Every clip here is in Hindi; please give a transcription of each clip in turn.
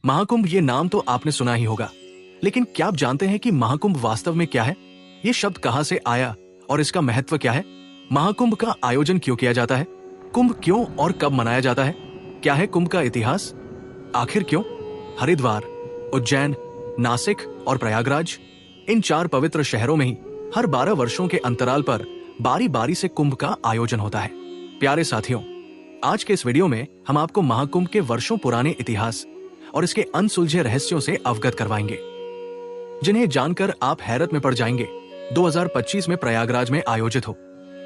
महाकुंभ ये नाम तो आपने सुना ही होगा, लेकिन क्या आप जानते हैं कि महाकुंभ वास्तव में क्या है? ये शब्द कहां से आया और इसका महत्व क्या है? महाकुंभ का आयोजन क्यों किया जाता है? कुंभ क्यों और कब मनाया जाता है? क्या है कुंभ का इतिहास? आखिर क्यों हरिद्वार, उज्जैन, नासिक और प्रयागराज, इन 4 पवित्र शहरों में ही हर 12 वर्षों के अंतराल पर बारी बारी से कुंभ का आयोजन होता है? प्यारे साथियों, आज के इस वीडियो में हम आपको महाकुंभ के वर्षों पुराने इतिहास और इसके अनसुलझे रहस्यों से अवगत करवाएंगे, जिन्हें जानकर आप हैरत में पड़ जाएंगे। 2025 में प्रयागराज में आयोजित हो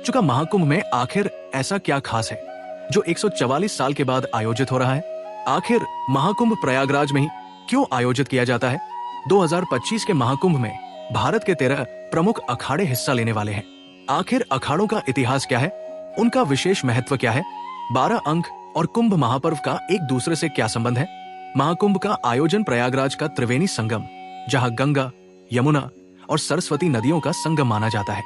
चुका महाकुंभ में आखिर ऐसा क्या खास है जो 144 साल के बाद आयोजित हो रहा है? आखिर महाकुंभ प्रयागराज में ही क्यों आयोजित किया जाता है? 2025 के महाकुंभ में भारत के 13 प्रमुख अखाड़े हिस्सा लेने वाले हैं। आखिर अखाड़ों का इतिहास क्या है? उनका विशेष महत्व क्या है? 12 अंक और कुंभ महापर्व का एक दूसरे से क्या संबंध है? महाकुंभ का आयोजन प्रयागराज का त्रिवेणी संगम, जहां गंगा, यमुना और सरस्वती नदियों का संगम माना जाता है,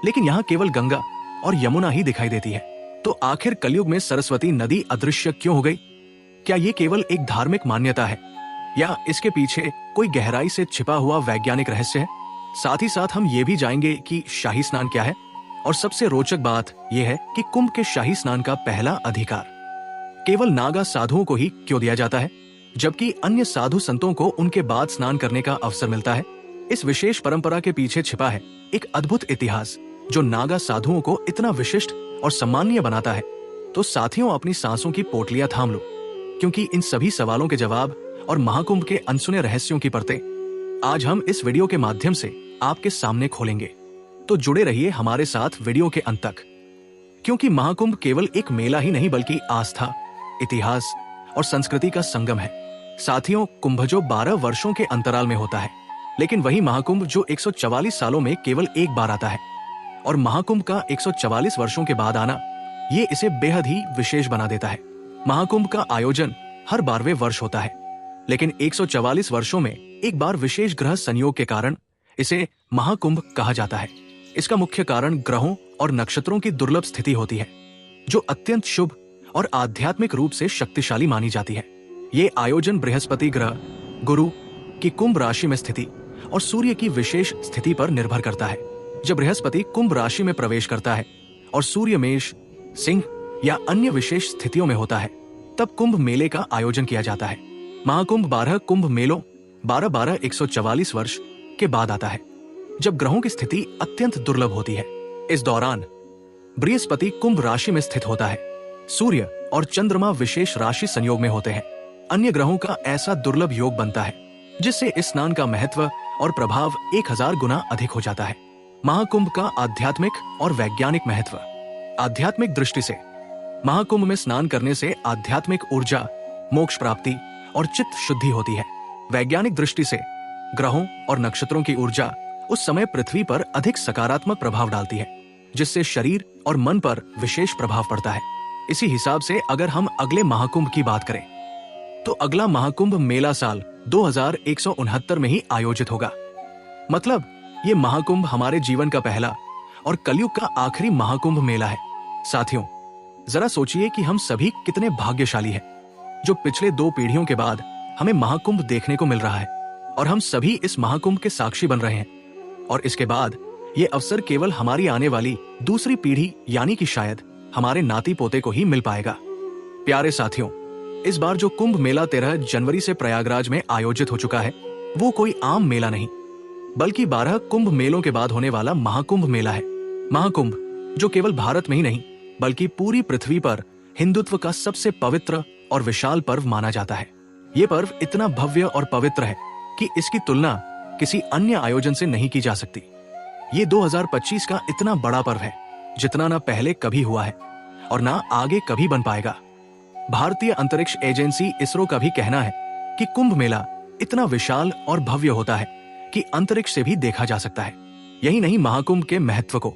लेकिन यहाँ केवल गंगा और यमुना ही दिखाई देती है। तो आखिर कलयुग में सरस्वती नदी अदृश्य क्यों हो गई? क्या ये केवल एक धार्मिक मान्यता है या इसके पीछे कोई गहराई से छिपा हुआ वैज्ञानिक रहस्य है? साथ ही साथ हम ये भी जानेंगे कि शाही स्नान क्या है, और सबसे रोचक बात यह है कि कुंभ के शाही स्नान का पहला अधिकार केवल नागा साधुओं को ही क्यों दिया जाता है, जबकि अन्य साधु संतों को उनके बाद स्नान करने का अवसर मिलता है। इस विशेष परंपरा के पीछे छिपा है एक अद्भुत इतिहास जो नागा साधुओं को इतना विशिष्ट और सम्माननीय बनाता है। तो साथियों, अपनी सांसों की पोटलियां थाम लो, क्योंकि इन सभी सवालों के जवाब और महाकुंभ के अनसुने रहस्यों की परतें आज हम इस वीडियो के माध्यम से आपके सामने खोलेंगे। तो जुड़े रहिए हमारे साथ वीडियो के अंत तक, क्योंकि महाकुंभ केवल एक मेला ही नहीं बल्कि आस्था, इतिहास और संस्कृति का संगम है। साथियों, कुंभ जो 12 वर्षों के अंतराल में होता है, लेकिन वही महाकुंभ जो 144 सालों में केवल एक बार आता है, और महाकुंभ का 144 वर्षों के बाद आना ये इसे बेहद ही विशेष बना देता है। महाकुंभ का आयोजन हर 12वें वर्ष होता है, लेकिन 144 वर्षों में एक बार विशेष ग्रह संयोग के कारण इसे महाकुंभ कहा जाता है। इसका मुख्य कारण ग्रहों और नक्षत्रों की दुर्लभ स्थिति होती है, जो अत्यंत शुभ और आध्यात्मिक रूप से शक्तिशाली मानी जाती है। ये आयोजन बृहस्पति ग्रह, गुरु की कुंभ राशि में स्थिति और सूर्य की विशेष स्थिति पर निर्भर करता है। जब बृहस्पति कुंभ राशि में प्रवेश करता है और सूर्य मेष, सिंह या अन्य विशेष स्थितियों में होता है, तब कुंभ मेले का आयोजन किया जाता है। महाकुंभ 12 कुंभ मेलों 12-12 144 वर्ष के बाद आता है, जब ग्रहों की स्थिति अत्यंत दुर्लभ होती है। इस दौरान बृहस्पति कुंभ राशि में स्थित होता है, सूर्य और चंद्रमा विशेष राशि संयोग में होते हैं। अन्य ग्रहों का ऐसा दुर्लभ योग बनता है जिससे इस स्नान का महत्व और प्रभाव 1000 गुना अधिक हो जाता है। महाकुंभ का आध्यात्मिक और वैज्ञानिक महत्व। आध्यात्मिक दृष्टि से महाकुंभ में स्नान करने से आध्यात्मिक ऊर्जा, मोक्ष प्राप्ति और चित्त शुद्धि होती है। वैज्ञानिक दृष्टि से ग्रहों और नक्षत्रों की ऊर्जा उस समय पृथ्वी पर अधिक सकारात्मक प्रभाव डालती है, जिससे शरीर और मन पर विशेष प्रभाव पड़ता है। इसी हिसाब से अगर हम अगले महाकुंभ की बात करें, तो अगला महाकुंभ मेला साल 2169 में ही आयोजित होगा। मतलब ये महाकुंभ हमारे जीवन का पहला और कलयुग का आखिरी महाकुंभ मेला है। साथियों, जरा सोचिए कि हम सभी कितने भाग्यशाली हैं, जो पिछले 2 पीढ़ियों के बाद हमें महाकुंभ देखने को मिल रहा है, और हम सभी इस महाकुंभ के साक्षी बन रहे हैं। और इसके बाद ये अवसर केवल हमारी आने वाली दूसरी पीढ़ी यानी कि शायद हमारे नाती पोते को ही मिल पाएगा। प्यारे साथियों, इस बार जो कुंभ मेला 13 जनवरी से प्रयागराज में आयोजित हो चुका है, वो कोई आम मेला नहीं, बल्कि 12 कुंभ मेलों के बाद होने वाला महाकुंभ मेला है। महाकुंभ जो केवल भारत में ही नहीं बल्कि पूरी पृथ्वी पर हिंदुत्व का सबसे पवित्र और विशाल पर्व माना जाता है। ये पर्व इतना भव्य और पवित्र है कि इसकी तुलना किसी अन्य आयोजन से नहीं की जा सकती। ये 2025 का इतना बड़ा पर्व है जितना ना पहले कभी हुआ है और ना आगे कभी बन पाएगा। भारतीय अंतरिक्ष एजेंसी इसरो का भी कहना है कि कुंभ मेला इतना विशाल और भव्य होता है कि अंतरिक्ष से भी देखा जा सकता है। यही नहीं, महाकुंभ के महत्व को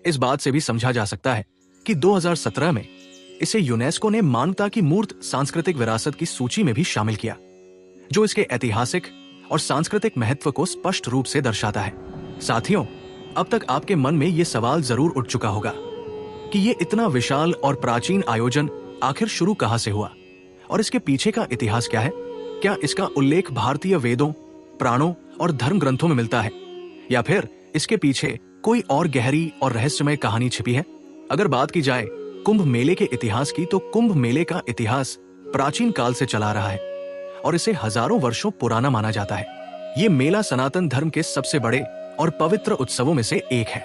इस बात से भी समझा जा सकता है कि 2017 में इसे यूनेस्को ने मानवता की मूर्त सांस्कृतिक विरासत की सूची में भी शामिल किया, जो इसके ऐतिहासिक और सांस्कृतिक महत्व को स्पष्ट रूप से दर्शाता है। साथियों, अब तक आपके मन में ये सवाल जरूर उठ चुका होगा कि ये इतना विशाल और प्राचीन आयोजन आखिर शुरू कहां से हुआ और इसके पीछे का इतिहास क्या है। क्या इसका उल्लेख भारतीय वेदों, पुराणों और धर्म ग्रंथों में मिलता है, या फिर इसके पीछे कोई और गहरी और रहस्यमय कहानी छिपी है? अगर बात की जाए कुंभ मेले के इतिहास की, तो कुंभ मेले का इतिहास प्राचीन काल से चला रहा है और इसे हजारों वर्षों पुराना माना जाता है। ये मेला सनातन धर्म के सबसे बड़े और पवित्र उत्सवों में से एक है।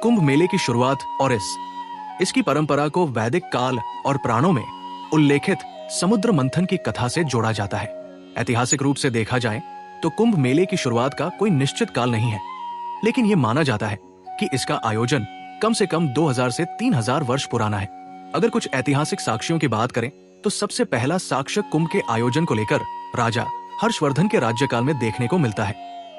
कुंभ मेले की शुरुआत और इसकी परंपरा को वैदिक काल और पुराणों में उल्लेखित समुद्र मंथन की कथा से जोड़ा जाता है। ऐतिहासिक रूप से देखा जाए तो कुंभ मेले की शुरुआत का कोई निश्चित काल नहीं है, लेकिन यह माना जाता है कि इसका आयोजन कम से कम 2000 से 3000 वर्ष पुराना है। अगर कुछ ऐतिहासिक साक्ष्यों की बात करें तो सबसे पहला साक्ष्य कुंभ के आयोजन को लेकर राजा हर्षवर्धन के राज्यकाल में देखने को मिलता है,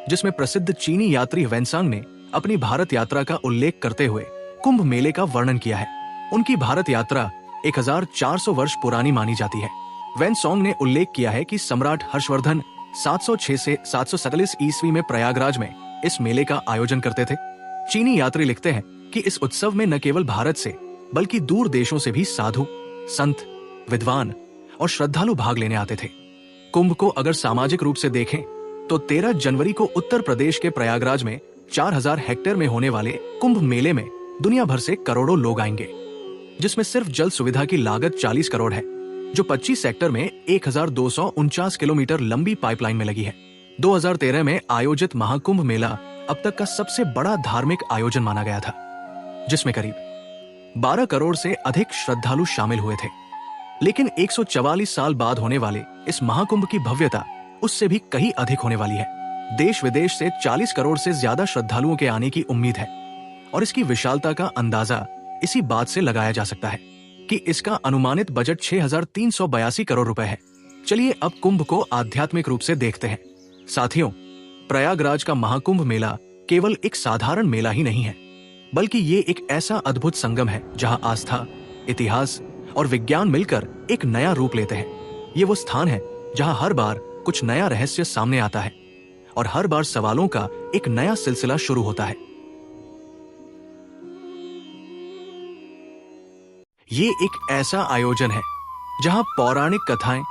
जिसमें प्रसिद्ध चीनी यात्री वेनसांग ने अपनी भारत यात्रा का उल्लेख करते हुए कुंभ मेले का वर्णन किया है। उनकी भारत यात्रा 1400 वर्ष पुरानी मानी जाती है। वेनसांग ने उल्लेख किया है कि सम्राट हर्षवर्धन 706 से 747 ईस्वी में प्रयागराज में इस मेले का आयोजन करते थे। चीनी यात्री लिखते हैं कि इस उत्सव में न केवल भारत से बल्कि दूर देशों से भी साधु, संत, विद्वान और श्रद्धालु भाग लेने आते थे। कुंभ को अगर सामाजिक रूप से देखें तो 13 जनवरी को उत्तर प्रदेश के प्रयागराज में 4000 हेक्टेयर में होने वाले कुंभ मेले में दुनिया भर से करोड़ों लोग आएंगे, जिसमें सिर्फ जल सुविधा की लागत 40 करोड़ है, जो 25 सेक्टर में 1249 किलोमीटर लंबी पाइपलाइन में लगी है। 2013 में आयोजित महाकुंभ मेला अब तक का सबसे बड़ा धार्मिक आयोजन माना गया था, जिसमें करीब 12 करोड़ से अधिक श्रद्धालु शामिल हुए थे। लेकिन 144 साल बाद होने वाले इस महाकुंभ की भव्यता उससे भी कहीं अधिक होने वाली है। देश विदेश से 40 करोड़ से ज्यादा श्रद्धालुओं के आने की उम्मीद है और इसकी विशालता का अंदाजा इसी बात से लगाया जा सकता है कि इसका अनुमानित बजट 6382 करोड़ रुपए है। चलिए अब कुंभ को आध्यात्मिक रूप से देखते हैं। साथियों, प्रयागराज का महाकुंभ मेला केवल एक साधारण मेला ही नहीं है, बल्कि ये एक ऐसा अद्भुत संगम है जहां आस्था, इतिहास और विज्ञान मिलकर एक नया रूप लेते हैं। ये वो स्थान है जहां हर बार कुछ नया रहस्य सामने आता है और हर बार सवालों का एक नया सिलसिला शुरू होता है। ये एक ऐसा आयोजन है जहां पौराणिक कथाएं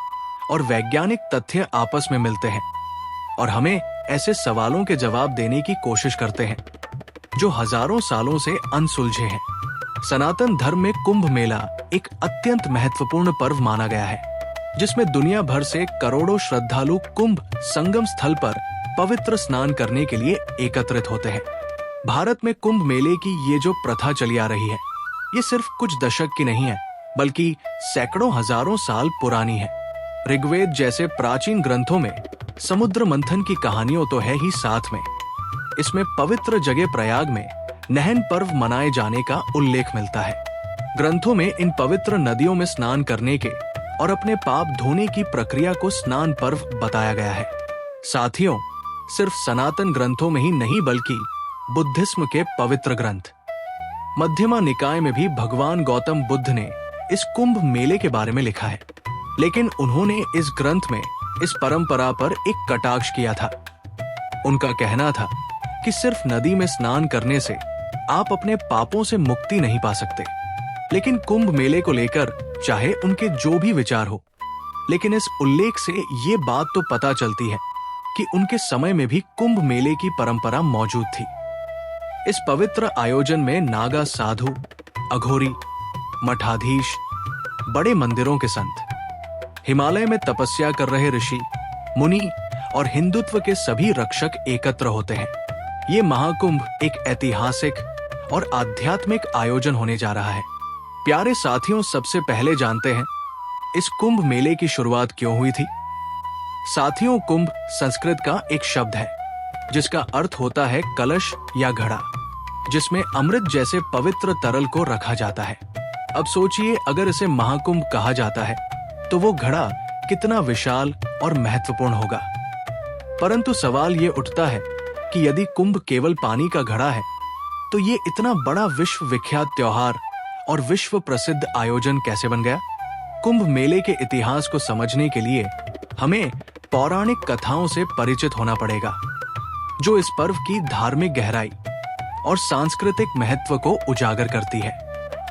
और वैज्ञानिक तथ्य आपस में मिलते हैं और हमें ऐसे सवालों के जवाब देने की कोशिश करते हैं जो हजारों सालों से अनसुलझे हैं। सनातन धर्म में कुंभ मेला एक अत्यंत महत्वपूर्ण पर्व माना गया है, जिसमें दुनिया भर से करोड़ों श्रद्धालु कुंभ संगम स्थल पर पवित्र स्नान करने के लिए एकत्रित होते हैं। भारत में कुंभ मेले की ये जो प्रथा चली आ रही है, ये सिर्फ कुछ दशक की नहीं है, बल्कि सैकड़ों हजारों साल पुरानी है। ऋग्वेद जैसे प्राचीन ग्रंथों में समुद्र मंथन की कहानियों तो है ही, साथ में इसमें पवित्र जगह प्रयाग में नहन पर्व मनाए जाने का उल्लेख मिलता है। ग्रंथों में इन पवित्र नदियों में स्नान करने के और अपने पाप धोने की प्रक्रिया को स्नान पर्व बताया गया है। साथियों, सिर्फ सनातन ग्रंथों में ही नहीं, बल्कि बुद्धिज्म के पवित्र ग्रंथ मध्यमा निकाय में भी भगवान गौतम बुद्ध ने इस कुंभ मेले के बारे में लिखा है। लेकिन उन्होंने इस ग्रंथ में इस परंपरा पर एक कटाक्ष किया था। उनका कहना था कि सिर्फ नदी में स्नान करने से आप अपने पापों से मुक्ति नहीं पा सकते। लेकिन कुंभ मेले को लेकर चाहे उनके जो भी विचार हो, लेकिन इस उल्लेख से ये बात तो पता चलती है कि उनके समय में भी कुंभ मेले की परंपरा मौजूद थी। इस पवित्र आयोजन में नागा साधु, अघोरी, मठाधीश, बड़े मंदिरों के संत, हिमालय में तपस्या कर रहे ऋषि, मुनि और हिंदुत्व के सभी रक्षक एकत्र होते हैं। ये महाकुंभ एक ऐतिहासिक और आध्यात्मिक आयोजन होने जा रहा है। प्यारे साथियों, सबसे पहले जानते हैं इस कुंभ मेले की शुरुआत क्यों हुई थी। साथियों, कुंभ संस्कृत का एक शब्द है जिसका अर्थ होता है कलश या घड़ा, जिसमें अमृत जैसे पवित्र तरल को रखा जाता है। अब सोचिए, अगर इसे महाकुंभ कहा जाता है तो वो घड़ा कितना विशाल और महत्वपूर्ण होगा। परंतु सवाल ये उठता है कि यदि कुंभ केवल पानी का घड़ा है, तो ये इतना बड़ा विश्व विख्यात त्योहार और विश्व प्रसिद्ध आयोजन कैसे बन गया। कुंभ मेले के इतिहास को समझने के लिए हमें पौराणिक कथाओं से परिचित होना पड़ेगा, जो इस पर्व की धार्मिक गहराई और सांस्कृतिक महत्व को उजागर करती है।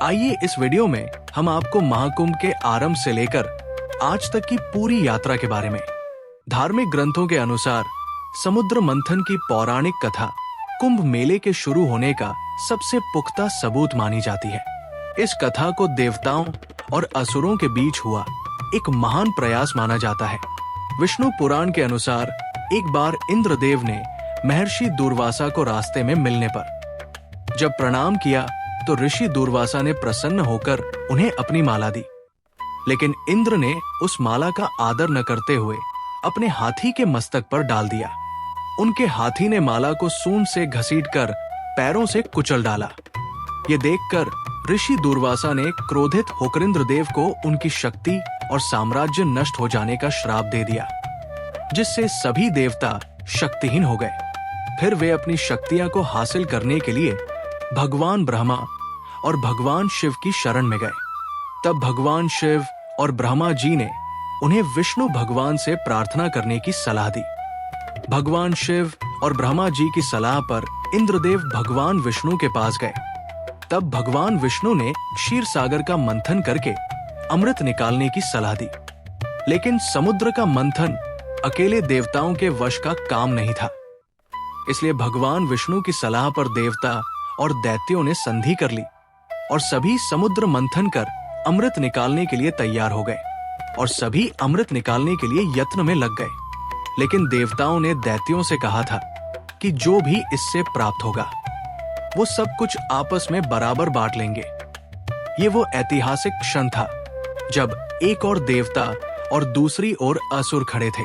आइए इस वीडियो में हम आपको महाकुंभ के आरंभ से लेकर आज तक की पूरी यात्रा के बारे में धार्मिक ग्रंथों के अनुसार समुद्र मंथन की पौराणिक कथा कुंभ मेले के शुरू होने का सबसे पुख्ता सबूत मानी जाती है। इस कथा को देवताओं और असुरों के बीच हुआ एक महान प्रयास माना जाता है। विष्णु पुराण के अनुसार एक बार इंद्रदेव ने महर्षि दूर्वासा को रास्ते में मिलने पर जब प्रणाम किया तो ऋषि दूर्वासा ने प्रसन्न होकर उन्हें अपनी माला दी, लेकिन इंद्र ने उस माला का आदर न करते हुए अपने हाथी के मस्तक पर डाल दिया। उनके हाथी ने माला को सूंड से घसीटकर पैरों से कुचल डाला। ये देखकर ऋषि दूर्वासा ने क्रोधित होकर इंद्रदेव को उनकी शक्ति और साम्राज्य नष्ट हो जाने का श्राप दे दिया, जिससे सभी देवता शक्तिहीन हो गए। फिर वे अपनी शक्तियां को हासिल करने के लिए भगवान ब्रह्मा और भगवान शिव की शरण में गए। तब भगवान शिव और ब्रह्मा जी ने उन्हें विष्णु भगवान से प्रार्थना करने की सलाह दी। भगवान शिव और ब्रह्मा जी की सलाह पर इंद्रदेव भगवान विष्णु के पास गए। तब भगवान विष्णु ने क्षीर सागर का मंथन करके अमृत निकालने की सलाह दी, लेकिन समुद्र का मंथन अकेले देवताओं के वश का काम नहीं था। इसलिए भगवान विष्णु की सलाह पर देवता और दैत्यों ने संधि कर ली और सभी समुद्र मंथन कर अमृत निकालने के लिए तैयार हो गए और सभी अमृत निकालने के लिए यत्न में लग गए। लेकिन देवताओं ने दैत्यों से कहा था कि जो भी इससे प्राप्त होगा वो सब कुछ आपस में बराबर बांट लेंगे। ये वो ऐतिहासिक क्षण था जब एक और देवता और दूसरी ओर असुर खड़े थे।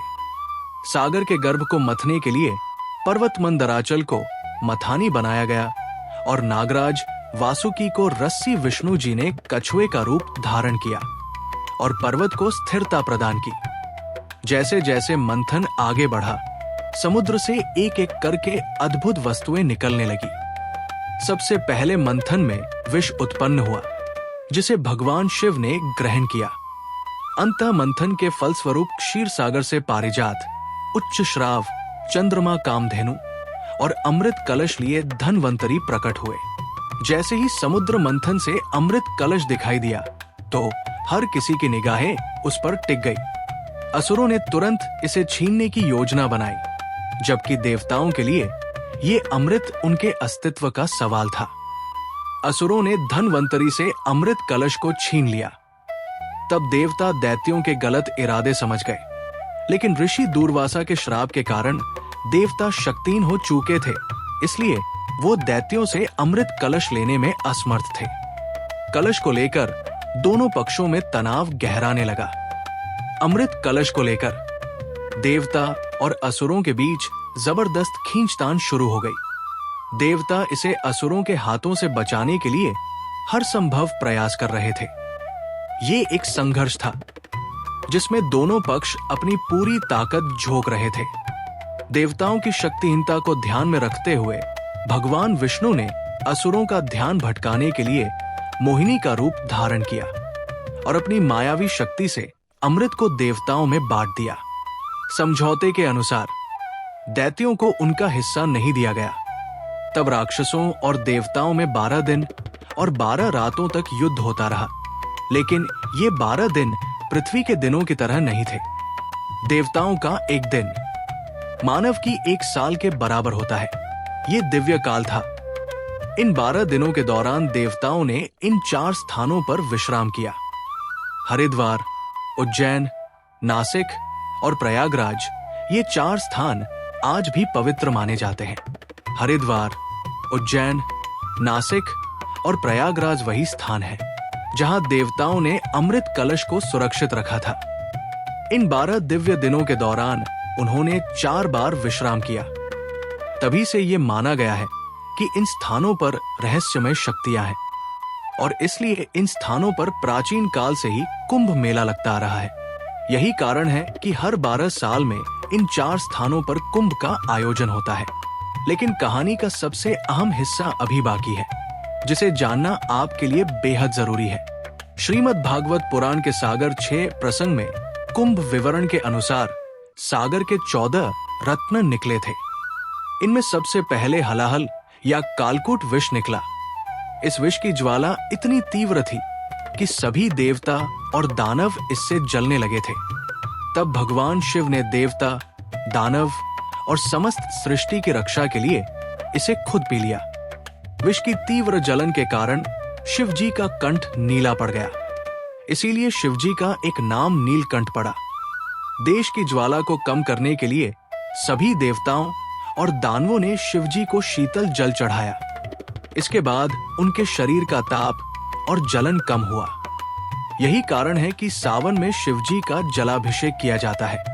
सागर के गर्भ को मथने के लिए पर्वत मंदराचल को मथानी बनाया गया और नागराज वासुकी को रस्सी विष्णु जी ने कछुए का रूप धारण किया और पर्वत को स्थिरता प्रदान की। जैसे जैसे मंथन आगे बढ़ा, समुद्र से एक एक करके अद्भुत वस्तुएं निकलने लगी। सबसे पहले मंथन में विष उत्पन्न हुआ, जिसे भगवान शिव ने ग्रहण किया। अंतः मंथन के फलस्वरूप क्षीर सागर से पारिजात, उच्च श्राव, चंद्रमा कामधेनु और अमृत कलश लिए धनवंतरी प्रकट हुए। जैसे ही समुद्र मंथन से अमृत कलश दिखाई दिया तो हर किसी की निगाहें उस पर टिक गई। असुरों ने तुरंत इसे छीनने की योजना बनाई, जबकि देवताओं के लिए ये अमृत उनके अस्तित्व का सवाल था। असुरों ने धनवंतरी से अमृत कलश को छीन लिया। तब देवता दैत्यों के गलत इरादे समझ गए, लेकिन ऋषि दूर्वासा के श्राप के कारण देवता शक्तिहीन हो चुके थे, इसलिए वो दैत्यों से अमृत कलश लेने में असमर्थ थे। कलश को लेकर दोनों पक्षों में तनाव गहराने लगा। अमृत कलश को लेकर देवता और असुरों के बीच जबरदस्त खींचतान शुरू हो गई। देवता इसे असुरों के हाथों से बचाने के लिए हर संभव प्रयास कर रहे थे। ये एक संघर्ष था जिसमें दोनों पक्ष अपनी पूरी ताकत झोंक रहे थे। देवताओं की शक्तिहीनता को ध्यान में रखते हुए भगवान विष्णु ने असुरों का ध्यान भटकाने के लिए मोहिनी का रूप धारण किया और अपनी मायावी शक्ति से अमृत को देवताओं में बांट दिया। समझौते के अनुसार दैत्यों को उनका हिस्सा नहीं दिया गया। तब राक्षसों और देवताओं में 12 दिन और 12 रातों तक युद्ध होता रहा, लेकिन ये 12 दिन पृथ्वी के दिनों की तरह नहीं थे। देवताओं का एक दिन मानव की एक साल के बराबर होता है। ये दिव्य काल था। इन 12 दिनों के दौरान देवताओं ने इन 4 स्थानों पर विश्राम किया। हरिद्वार, उज्जैन, नासिक और प्रयागराज, ये 4 स्थान आज भी पवित्र माने जाते हैं। हरिद्वार, उज्जैन, नासिक और प्रयागराज वही स्थान है जहां देवताओं ने अमृत कलश को सुरक्षित रखा था। इन 12 दिव्य दिनों के दौरान उन्होंने 4 बार विश्राम किया। तभी से ये माना गया है कि इन स्थानों पर रहस्यमय शक्तियां हैं और इसलिए इन स्थानों पर प्राचीन काल से ही कुंभ मेला लगता आ रहा है। यही कारण है कि हर 12 साल में इन 4 स्थानों पर कुंभ का आयोजन होता है। लेकिन कहानी का सबसे अहम हिस्सा अभी बाकी है, जिसे जानना आपके लिए बेहद जरूरी है। श्रीमद् भागवत पुराण के सागर 6 प्रसंग में कुंभ विवरण के अनुसार सागर के 14 रत्न निकले थे। इनमें सबसे पहले हलाहल या कालकूट विष निकला। इस विष की ज्वाला इतनी तीव्र थी कि सभी देवता और दानव इससे जलने लगे थे। तब भगवान शिव ने देवता, दानव और समस्त सृष्टि की रक्षा के लिए इसे खुद पी लिया। विष की तीव्र जलन के कारण शिव जी का कंठ नीला पड़ गया, इसीलिए शिव जी का एक नाम नीलकंठ पड़ा। देश की ज्वाला को कम करने के लिए सभी देवताओं और दानवों ने शिव जी को शीतल जल चढ़ाया। इसके बाद उनके शरीर का ताप और जलन कम हुआ। यही कारण है कि सावन में शिव जी का जलाभिषेक किया जाता है।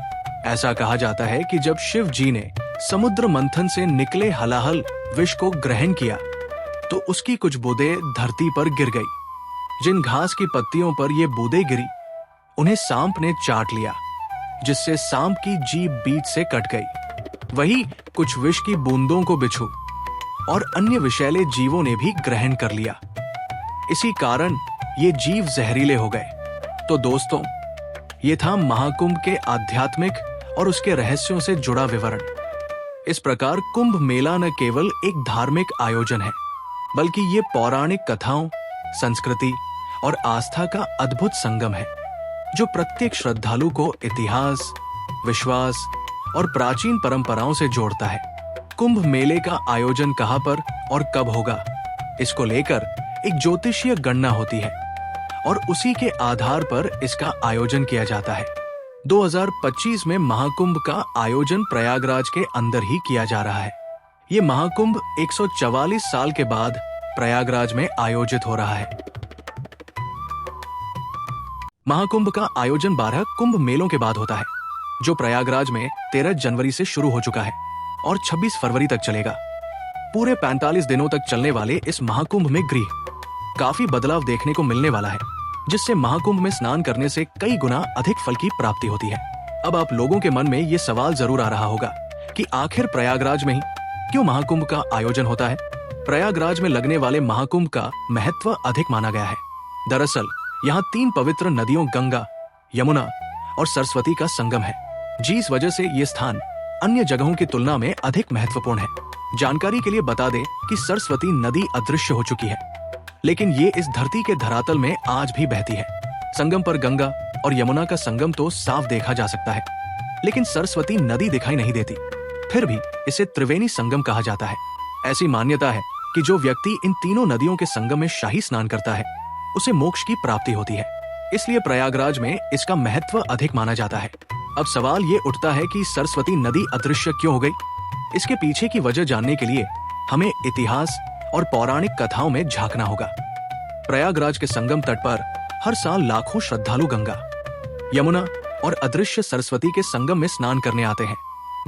ऐसा कहा जाता है कि जब शिव जी ने समुद्र मंथन से निकले हलाहल विष को ग्रहण किया तो उसकी कुछ बूंदें धरती पर गिर गई। जिन घास की पत्तियों पर ये बूंदें गिरी उन्हें सांप ने चाट लिया, जिससे सांप की जीभ बीच से कट गई। वही कुछ विष की बूंदों को बिच्छू और अन्य विषैले जीवों ने भी ग्रहण कर लिया। इसी कारण ये जीव जहरीले हो गए। तो दोस्तों, ये था महाकुंभ के आध्यात्मिक और उसके रहस्यों से जुड़ा विवरण। इस प्रकार कुंभ मेला न केवल एक धार्मिक आयोजन है, बल्कि ये पौराणिक कथाओं, संस्कृति और आस्था का अद्भुत संगम है, जो प्रत्येक श्रद्धालु को इतिहास, विश्वास और प्राचीन परंपराओं से जोड़ता है। कुंभ मेले का आयोजन कहां पर और कब होगा, इसको लेकर एक ज्योतिषीय गणना होती है और उसी के आधार पर इसका आयोजन किया जाता है। 2025 में महाकुंभ का आयोजन प्रयागराज के अंदर ही किया जा रहा है। ये महाकुंभ 144 साल के बाद प्रयागराज में आयोजित हो रहा है। महाकुंभ का आयोजन 12 कुंभ मेलों के बाद होता है, जो प्रयागराज में 13 जनवरी से शुरू हो चुका है और 26 फरवरी तक चलेगा। पूरे 45 दिनों तक चलने वाले इस महाकुंभ में गृह काफी बदलाव देखने को मिलने वाला है, जिससे महाकुंभ में स्नान करने से कई गुना अधिक फल की प्राप्ति होती है। अब आप लोगों के मन में ये सवाल जरूर आ रहा होगा कि आखिर प्रयागराज में ही क्यों महाकुंभ का आयोजन होता है। प्रयागराज में लगने वाले महाकुंभ का महत्व अधिक माना गया है। दरअसल यहाँ 3 पवित्र नदियों गंगा, यमुना और सरस्वती का संगम है, जिस वजह से ये स्थान अन्य जगहों की तुलना में अधिक महत्वपूर्ण है। जानकारी के लिए बता दें कि सरस्वती नदी अदृश्य हो चुकी है, लेकिन ये इस धरती के धरातल में आज भी बहती है। संगम पर गंगा और यमुना का संगम तो साफ देखा जा सकता है, लेकिन सरस्वती नदी दिखाई नहीं देती। फिर भी इसे त्रिवेणी संगम कहा जाता है। ऐसी मान्यता है कि जो व्यक्ति इन तीनों नदियों के संगम में शाही स्नान करता है, उसे मोक्ष की प्राप्ति होती है। इसलिए प्रयागराज में इसका महत्व अधिक माना जाता है। अब सवाल ये उठता है कि सरस्वती नदी अदृश्य क्यों हो गई। इसके पीछे की वजह जानने के लिए हमें इतिहास और पौराणिक कथाओं में झांकना होगा। प्रयागराज के संगम तट पर हर साल लाखों श्रद्धालु गंगा, यमुना और अदृश्य सरस्वती के संगम में स्नान करने आते हैं।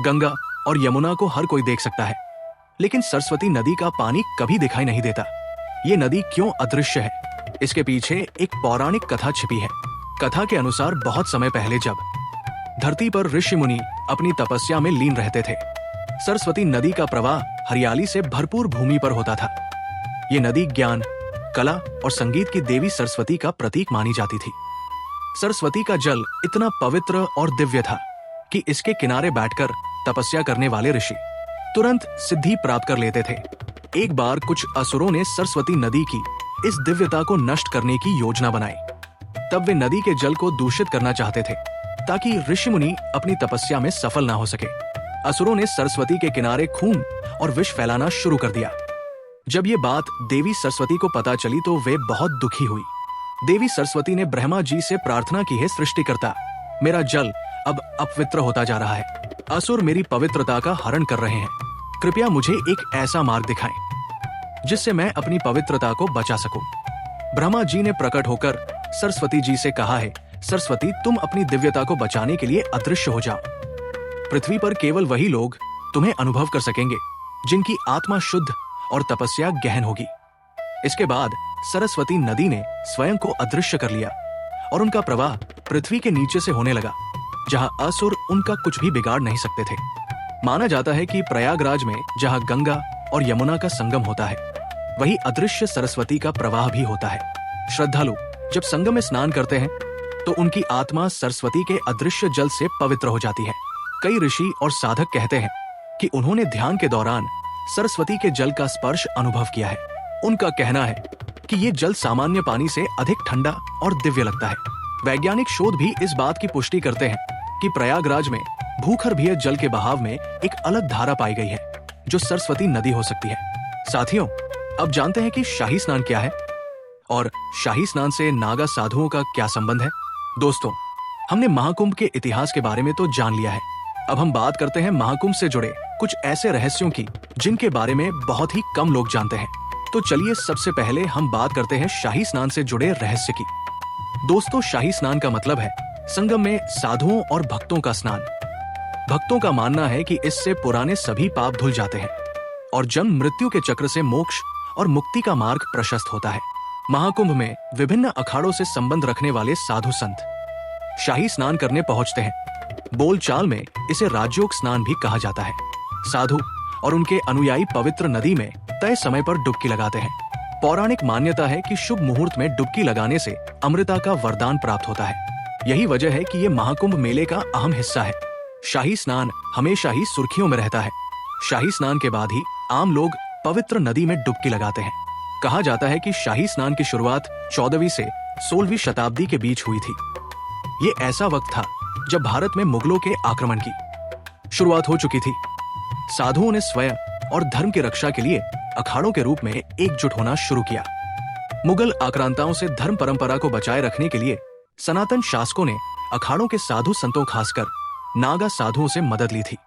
गंगा और यमुना को हर कोई देख सकता है, लेकिन सरस्वती नदी का पानी कभी दिखाई नहीं देता। ये नदी क्यों अदृश्य है, इसके पीछे एक पौराणिक कथा छिपी है। कथा के अनुसार बहुत समय पहले जब धरती पर ऋषि मुनि अपनी तपस्या में लीन रहते थे, सरस्वती नदी का प्रवाह हरियाली से भरपूर भूमि पर होता था। ये नदी ज्ञान, कला और संगीत की देवी सरस्वती का प्रतीक मानी जाती थी। सरस्वती का जल इतना पवित्र और दिव्य था कि इसके किनारे बैठकर तपस्या करने वाले ऋषि तुरंत सिद्धि प्राप्त कर लेते थे। एक बार कुछ असुरों ने सरस्वती नदी की इस दिव्यता को नष्ट करने की योजना बनाई। तब वे नदी के जल को दूषित करना चाहते थे, ताकि ऋषि मुनि अपनी तपस्या में सफल ना हो सके। असुरों ने सरस्वती के किनारे खून और विष फैलाना शुरू कर दिया। जब ये बात देवी सरस्वती को पता चली तो वे बहुत दुखी हुई। देवी सरस्वती ने ब्रह्मा जी से प्रार्थना की है, सृष्टिकर्ता, मेरा जल अब अपवित्र होता जा रहा है। असुर मेरी पवित्रता का हरण कर रहे हैं। कृपया मुझे एक ऐसा मार्ग दिखाएं जिससे मैं अपनी पवित्रता को बचा सकूं। ब्रह्मा जी ने प्रकट होकर सरस्वती जी से कहा है, सरस्वती, तुम अपनी दिव्यता को बचाने के लिए अदृश्य हो जाओ। पृथ्वी पर केवल वही लोग तुम्हें अनुभव कर सकेंगे जिनकी आत्मा शुद्ध और तपस्या गहन होगी। इसके बाद सरस्वती नदी ने स्वयं को अदृश्य कर लिया और उनका प्रवाह पृथ्वी के नीचे से होने लगा, जहां असुर उनका कुछ भी बिगाड़ नहीं सकते थे। माना जाता है कि प्रयागराज में जहां गंगा और यमुना का संगम होता है, वही अदृश्य सरस्वती का प्रवाह भी होता है। श्रद्धालु जब संगम में स्नान करते हैं तो उनकी आत्मा सरस्वती के अदृश्य जल से पवित्र हो जाती है। कई ऋषि और साधक कहते हैं कि उन्होंने ध्यान के दौरान सरस्वती के जल का स्पर्श अनुभव किया है। उनका कहना है कि ये जल सामान्य पानी से अधिक ठंडा और दिव्य लगता है। वैज्ञानिक शोध भी इस बात की पुष्टि करते हैं कि प्रयागराज में भूगर्भीय जल के बहाव में एक अलग धारा पाई गई है जो सरस्वती नदी हो सकती है। साथियों, अब जानते हैं कि शाही स्नान क्या है और शाही स्नान से नागा साधुओं का क्या संबंध है। दोस्तों, हमने महाकुंभ के इतिहास के बारे में तो जान लिया है। अब हम बात करते हैं महाकुंभ से जुड़े कुछ ऐसे रहस्यों की जिनके बारे में बहुत ही कम लोग जानते हैं। तो चलिए सबसे पहले हम बात करते हैं शाही स्नान से जुड़े रहस्य की। दोस्तों, शाही स्नान का मतलब है संगम में साधुओं और भक्तों का स्नान। भक्तों का मानना है कि इससे पुराने सभी पाप धुल जाते हैं और जन्म मृत्यु के चक्र से मोक्ष और मुक्ति का मार्ग प्रशस्त होता है। महाकुंभ में विभिन्न अखाड़ों से संबंध रखने वाले साधु संत शाही स्नान करने पहुंचते हैं। बोलचाल में इसे राजयोग स्नान भी कहा जाता है। साधु और उनके अनुयायी पवित्र नदी में तय समय पर डुबकी लगाते हैं। पौराणिक मान्यता है कि शुभ मुहूर्त में डुबकी लगाने से अमृता का वरदान प्राप्त होता है। यही वजह है कि ये महाकुंभ मेले का अहम हिस्सा है। शाही स्नान हमेशा ही सुर्खियों में रहता है। शाही स्नान के बाद ही आम लोग पवित्र नदी में डुबकी लगाते हैं। कहा जाता है कि शाही स्नान की शुरुआत 14वीं से 16वीं शताब्दी के बीच हुई थी। ये ऐसा वक्त था जब भारत में मुगलों के आक्रमण की शुरुआत हो चुकी थी। साधुओं ने स्वयं और धर्म की रक्षा के लिए अखाड़ों के रूप में एकजुट होना शुरू किया। मुगल आक्रांताओं से धर्म परंपरा को बचाए रखने के लिए सनातन शासकों ने अखाड़ों के साधु संतों, खासकर नागा साधुओं से मदद ली थी।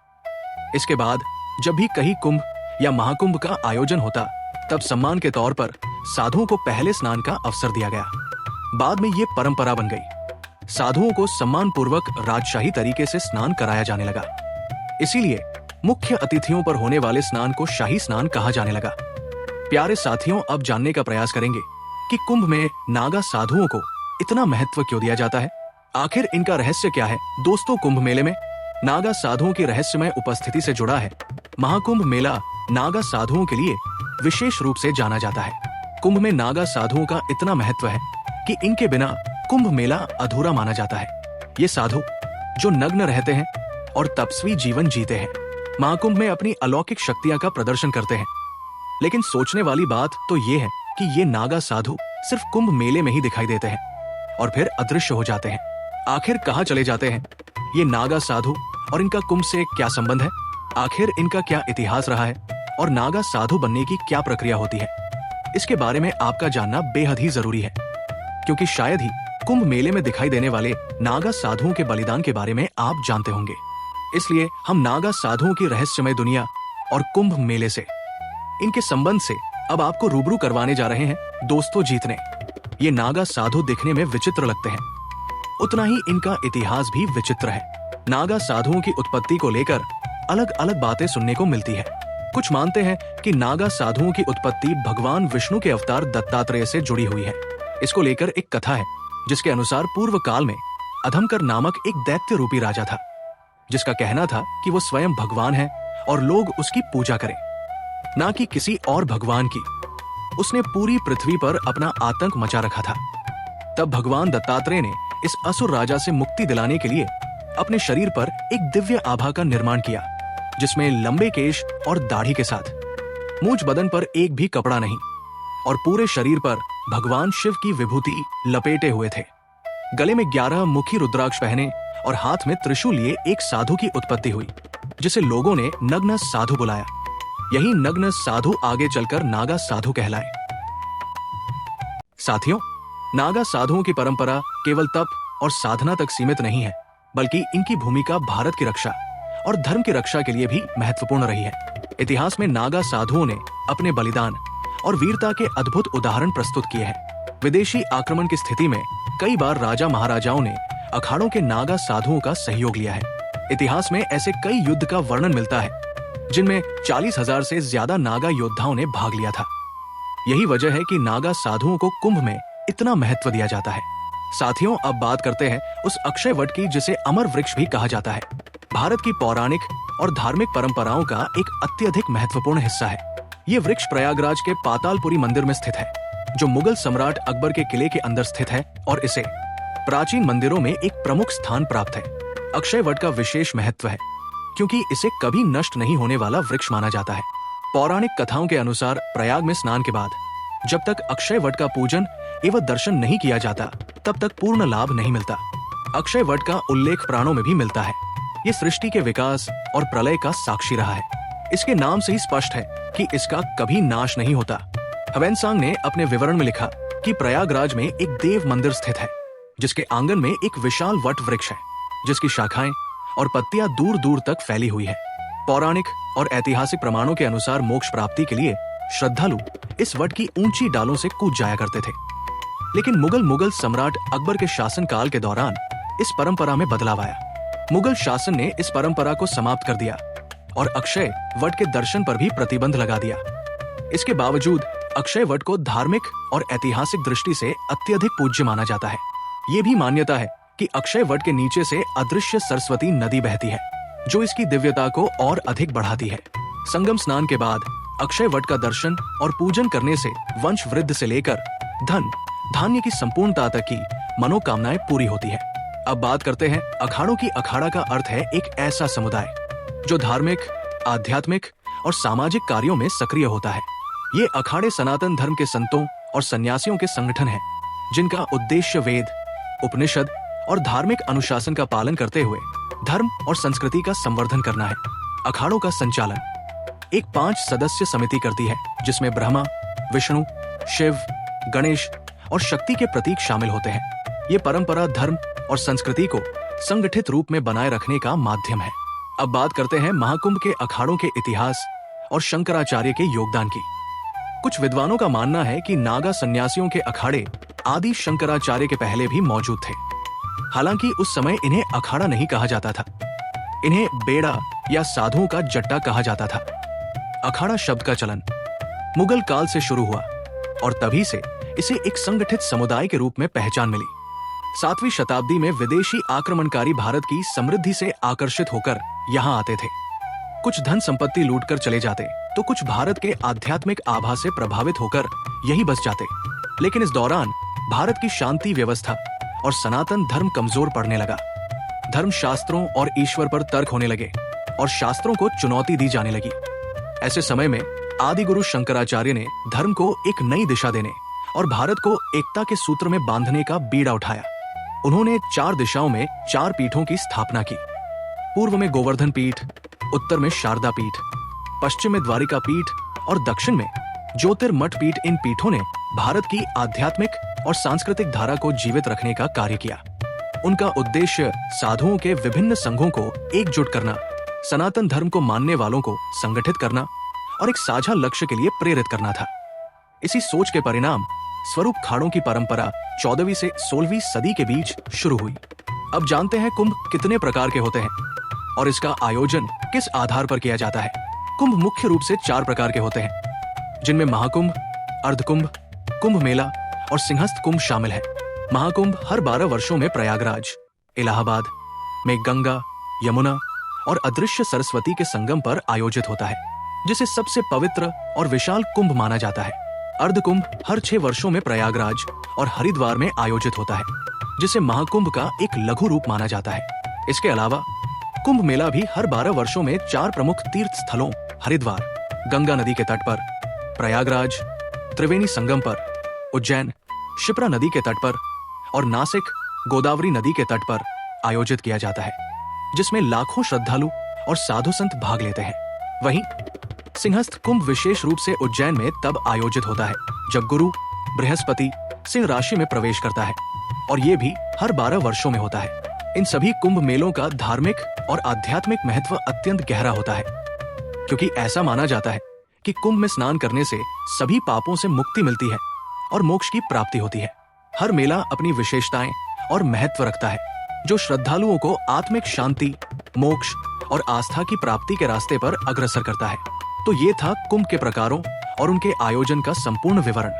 इसके बाद जब भी कहीं कुंभ या महाकुंभ का आयोजन होता, तब सम्मान के तौर पर साधुओं को पहले स्नान का अवसर दिया गया। बाद में ये परंपरा बन गई। साधुओं को सम्मान पूर्वक राजशाही तरीके से स्नान कराया जाने लगा। इसीलिए मुख्य अतिथियों पर होने वाले स्नान को शाही स्नान कहा जाने लगा। प्यारे साथियों, अब जानने का प्रयास करेंगे कि कुंभ में नागा साधुओं को इतना महत्व क्यों दिया जाता है। आखिर इनका रहस्य क्या है। दोस्तों, कुंभ मेले में नागा साधुओं की रहस्यमय उपस्थिति से जुड़ा है। महाकुंभ मेला नागा साधुओं के लिए विशेष रूप से जाना जाता है। कुंभ में नागा साधुओं का इतना महत्व है कि इनके बिना कुंभ मेला अधूरा माना जाता है। ये साधु जो नग्न रहते हैं और तपस्वी जीवन जीते हैं, महाकुंभ में अपनी अलौकिक शक्तियां का प्रदर्शन करते हैं। लेकिन सोचने वाली बात तो ये है कि ये नागा साधु सिर्फ कुंभ मेले में ही दिखाई देते हैं और फिर अदृश्य हो जाते हैं। आखिर कहाँ चले जाते हैं ये नागा साधु और इनका कुंभ से क्या संबंध है। आखिर इनका क्या इतिहास रहा है और नागा साधु बनने की क्या प्रक्रिया होती है। इसके बारे में आपका जानना बेहद ही जरूरी है, क्योंकि शायद ही कुंभ मेले में दिखाई देने वाले नागा साधुओं के बलिदान के बारे में आप जानते होंगे। इसलिए हम नागा साधुओं की रहस्यमय दुनिया और कुंभ मेले से, इनके संबंध से अब आपको रूबरू करवाने जा रहे हैं। दोस्तों, जीतने ये नागा साधु दिखने में विचित्र लगते हैं, उतना ही इनका इतिहास भी विचित्र है। नागा साधुओं की उत्पत्ति को लेकर अलग अलग बातें सुनने को मिलती है। कुछ मानते हैं कि नागा साधुओं की उत्पत्ति भगवान विष्णु के अवतार दत्तात्रेय से जुड़ी हुई है। इसको लेकर एक कथा है जिसके अनुसार पूर्व काल में अधमकर नामक एक दैत्य रूपी राजा था, जिसका कहना था कि वो स्वयं भगवान है और लोग उसकी पूजा करें, ना कि किसी और भगवान की। उसने पूरी पृथ्वी पर अपना आतंक मचा रखा था। तब भगवान दत्तात्रेय ने इस असुर राजा से मुक्ति दिलाने के लिए अपने शरीर पर एक दिव्य आभा का निर्माण किया, जिसमें लंबे केश और दाढ़ी के साथ मूंछ बदन पर एक भी कपड़ा नहीं और पूरे शरीर पर भगवान शिव की विभूति लपेटे हुए थे। गले में 11 मुखी रुद्राक्ष पहने और हाथ में त्रिशूल लिए एक साधु की उत्पत्ति हुई, जिसे लोगों ने नग्न साधु बुलाया। यही नग्न साधु आगे चलकर नागा साधु कहलाए। साथियों, नागा साधुओं की परंपरा केवल तप और साधना तक सीमित नहीं है, बल्कि इनकी भूमिका भारत की रक्षा और धर्म की रक्षा के लिए भी महत्वपूर्ण रही है। इतिहास में नागा साधुओं ने अपने बलिदान और वीरता के अद्भुत उदाहरण प्रस्तुत किए हैं। विदेशी आक्रमण की स्थिति में कई बार राजा महाराजाओं ने अखाड़ों के नागा साधुओं का सहयोग लिया है। इतिहास में ऐसे कई युद्ध का वर्णन मिलता है जिनमें 40,000 से ज्यादा नागा योद्धाओं ने भाग लिया था। यही वजह है कि नागा साधुओं को कुंभ में इतना महत्व दिया जाता है। साथियों, अब बात करते हैं उस अक्षय वट की जिसे अमर वृक्ष भी कहा जाता है। भारत की पौराणिक और धार्मिक परंपराओं का एक अत्यधिक महत्वपूर्ण हिस्सा है। ये वृक्ष प्रयागराज के पातालपुरी मंदिर में स्थित है, जो मुगल सम्राट अकबर के किले के अंदर स्थित है और इसे प्राचीन मंदिरों में एक प्रमुख स्थान प्राप्त है। अक्षय वट का विशेष महत्व है क्योंकि इसे कभी नष्ट नहीं होने वाला वृक्ष माना जाता है। पौराणिक कथाओं के अनुसार प्रयाग में स्नान के बाद जब तक अक्षय वट का पूजन एवं दर्शन नहीं किया जाता, तब तक पूर्ण लाभ नहीं मिलता। अक्षय वट का उल्लेख पुराणों में भी मिलता है। ये सृष्टि के विकास और प्रलय का साक्षी रहा है। इसके नाम से ही स्पष्ट है कि इसका कभी नाश नहीं होता। ह्वेनसांग ने अपने विवरण में लिखा कि प्रयागराज में एक देव मंदिर स्थित है, जिसके आंगन में एक विशाल वट वृक्ष है, जिसकी शाखाएं और पत्तियां दूर दूर तक फैली हुई है। पौराणिक और ऐतिहासिक प्रमाणों के अनुसार मोक्ष प्राप्ति के लिए श्रद्धालु इस वट की ऊंची डालों से कूद जाया करते थे। लेकिन मुगल सम्राट अकबर के शासनकाल के दौरान इस परंपरा में बदलाव आया। मुगल शासन ने इस परंपरा को समाप्त कर दिया और अक्षय वट के दर्शन पर भी प्रतिबंध लगा दिया। इसके बावजूद अक्षय वट को धार्मिक और ऐतिहासिक दृष्टि से अत्यधिक पूज्य माना जाता है। ये भी मान्यता है कि अक्षय वट के नीचे से अदृश्य सरस्वती नदी बहती है, जो इसकी दिव्यता को और अधिक बढ़ाती है। संगम स्नान के बाद अक्षय वट का दर्शन और पूजन करने से वंश वृद्धि से लेकर धन धान्य की संपूर्णता तक की मनोकामनाएं पूरी होती है। अब बात करते हैं अखाड़ों की। अखाड़ा का अर्थ है एक ऐसा समुदाय जो धार्मिक, आध्यात्मिक और सामाजिक कार्यों में सक्रिय होता है। ये अखाड़े सनातन धर्म के संतों और सन्यासियों के संगठन हैं, जिनका उद्देश्य वेद, उपनिषद और धार्मिक अनुशासन का पालन करते हुए धर्म और संस्कृति का संवर्धन करना है। अखाड़ों का संचालन एक 5 सदस्य समिति करती है, जिसमें ब्रह्मा, विष्णु, शिव, गणेश और शक्ति के प्रतीक शामिल होते हैं। ये परंपरा धर्म और संस्कृति को संगठित रूप में बनाए रखने का माध्यम है। अब बात करते हैं महाकुंभ के अखाड़ों के इतिहास और शंकराचार्य के योगदान की। कुछ विद्वानों का मानना है कि नागा सन्यासियों के अखाड़े आदि शंकराचार्य के पहले भी मौजूद थे। हालांकि उस समय इन्हें अखाड़ा नहीं कहा जाता था, इन्हें बेड़ा या साधुओं का जट्टा कहा जाता था। अखाड़ा शब्द का चलन मुगल काल से शुरू हुआ और तभी से इसे एक संगठित समुदाय के रूप में पहचान मिली। 7वीं शताब्दी में विदेशी आक्रमणकारी भारत की समृद्धि से आकर्षित होकर यहाँ आते थे। कुछ धन संपत्ति लूटकर चले जाते, तो कुछ भारत के आध्यात्मिक आभा से प्रभावित होकर यही बस जाते। लेकिन इस दौरान भारत की शांति व्यवस्था और सनातन धर्म कमजोर पड़ने लगा। धर्म शास्त्रों और ईश्वर पर तर्क होने लगे और शास्त्रों को चुनौती दी जाने लगी। ऐसे समय में आदि गुरु शंकराचार्य ने धर्म को एक नई दिशा देने और भारत को एकता के सूत्र में बांधने का बीड़ा उठाया। उन्होंने 4 दिशाओं में 4 पीठों की स्थापना की। पूर्व में गोवर्धन पीठ, उत्तर में शारदा पीठ, पश्चिम में द्वारिका पीठ और दक्षिण में ज्योतिर्मठ पीठ। इन पीठों ने भारत की आध्यात्मिक और सांस्कृतिक धारा को जीवित रखने का कार्य किया। उनका उद्देश्य साधुओं के विभिन्न संघों को एकजुट करना, सनातन धर्म को मानने वालों को संगठित करना और एक साझा लक्ष्य के लिए प्रेरित करना था। इसी सोच के परिणाम स्वरूप खाड़ों की परंपरा 14वीं से 16वीं सदी के बीच शुरू हुई। अब जानते हैं कुंभ कितने प्रकार के होते हैं और इसका आयोजन किस आधार पर किया जाता है। कुंभ मुख्य रूप से 4 प्रकार के होते हैं, जिनमें महाकुंभ, अर्धकुंभ, कुंभ मेला और सिंहस्थ कुंभ शामिल है। महाकुंभ हर 12 वर्षों में प्रयागराज, इलाहाबाद में गंगा, यमुना और अदृश्य सरस्वती के संगम पर आयोजित होता है, जिसे सबसे पवित्र और विशाल कुंभ माना जाता है। अर्धकुंभ हर 6 वर्षों में प्रयागराज और हरिद्वार में आयोजित होता है, जिसे महाकुंभ का एक लघु रूप माना जाता है। इसके अलावा कुंभ मेला भी हर 12 वर्षों में 4 प्रमुख तीर्थ स्थलों हरिद्वार, गंगा नदी के तट पर, प्रयागराज, त्रिवेणी संगम पर, उज्जैन, शिप्रा नदी के तट पर और नासिक, गोदावरी नदी के तट पर आयोजित किया जाता है, जिसमें लाखों श्रद्धालु और साधु संत भाग लेते हैं। वहीं सिंहस्थ कुंभ विशेष रूप से उज्जैन में तब आयोजित होता है जब गुरु बृहस्पति सिंह राशि में प्रवेश करता है, और ये भी हर 12 वर्षों में होता है। इन सभी कुंभ मेलों का धार्मिक और आध्यात्मिक महत्व अत्यंत गहरा होता है, क्योंकि ऐसा माना जाता है कि कुंभ में स्नान करने से सभी पापों से मुक्ति मिलती है और मोक्ष की प्राप्ति होती है। हर मेला अपनी विशेषताएं और महत्व रखता है, जो श्रद्धालुओं को आत्मिक शांति, मोक्ष और आस्था की प्राप्ति के रास्ते पर अग्रसर करता है। तो ये था कुंभ के प्रकारों और उनके आयोजन का संपूर्ण विवरण।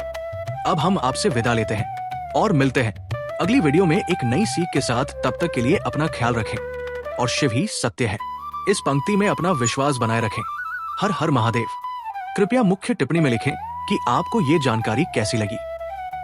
अब हम आपसे विदा लेते हैं और मिलते हैं अगली वीडियो में एक नई सीख के साथ। तब तक के लिए अपना ख्याल रखें और शिव ही सत्य है, इस पंक्ति में अपना विश्वास बनाए रखें। हर हर महादेव। कृपया मुख्य टिप्पणी में लिखें कि आपको ये जानकारी कैसी लगी।